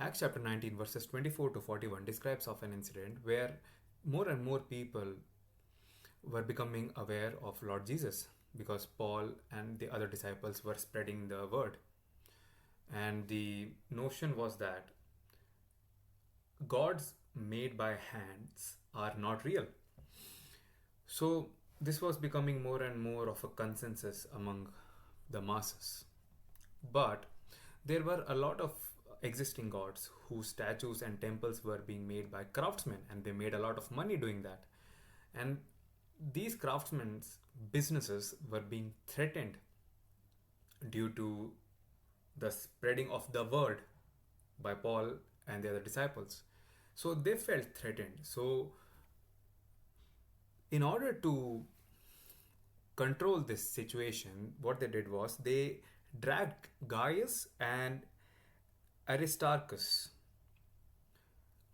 Acts chapter 19, verses 24 to 41 describes of an incident where more and more people were becoming aware of Lord Jesus because Paul and the other disciples were spreading the word. And the notion was that gods made by hands are not real. So this was becoming more and more of a consensus among the masses. But there were a lot of existing gods whose statues and temples were being made by craftsmen, and they made a lot of money doing that. And these craftsmen's businesses were being threatened due to the spreading of the word by Paul and the other disciples. So they felt threatened. So, in order to control this situation, what they did was they dragged Gaius and Aristarchus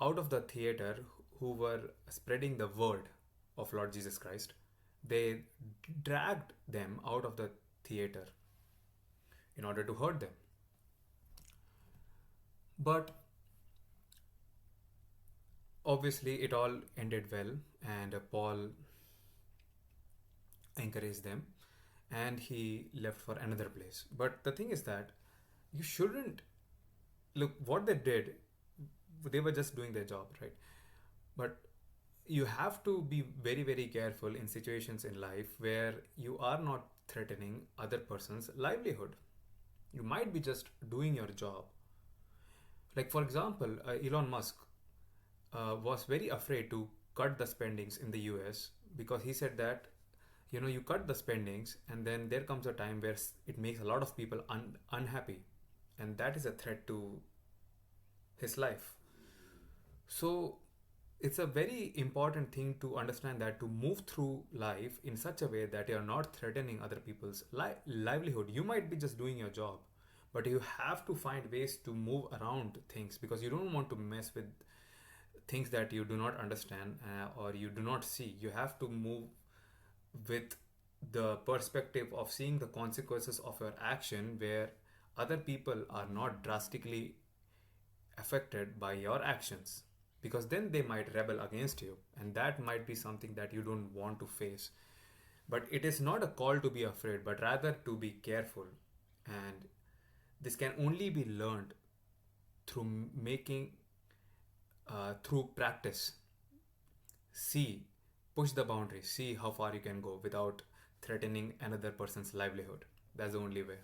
out of the theater who were spreading the word of Lord Jesus Christ. They dragged them out of the theater in order to hurt them. But obviously, it all ended well, and Paul encouraged them and he left for another place. But the thing is that you shouldn't look what they did, they were just doing their job, right? But you have to be very, very careful in situations in life where you are not threatening other person's livelihood. You might be just doing your job. Like, for example, Elon Musk was very afraid to cut the spendings in the US because he said that you cut the spendings and then there comes a time where it makes a lot of people unhappy, and that is a threat to his life. So it's a very important thing to understand that to move through life in such a way that you're not threatening other people's livelihood. You might be just doing your job, but you have to find ways to move around things because you don't want to mess with things that you do not understand or you do not see. You have to move with the perspective of seeing the consequences of your action where other people are not drastically affected by your actions, because then they might rebel against you and that might be something that you don't want to face. But it is not a call to be afraid but rather to be careful, and this can only be learned through making through practice. See, push the boundaries, see how far you can go without threatening another person's livelihood. That's the only way.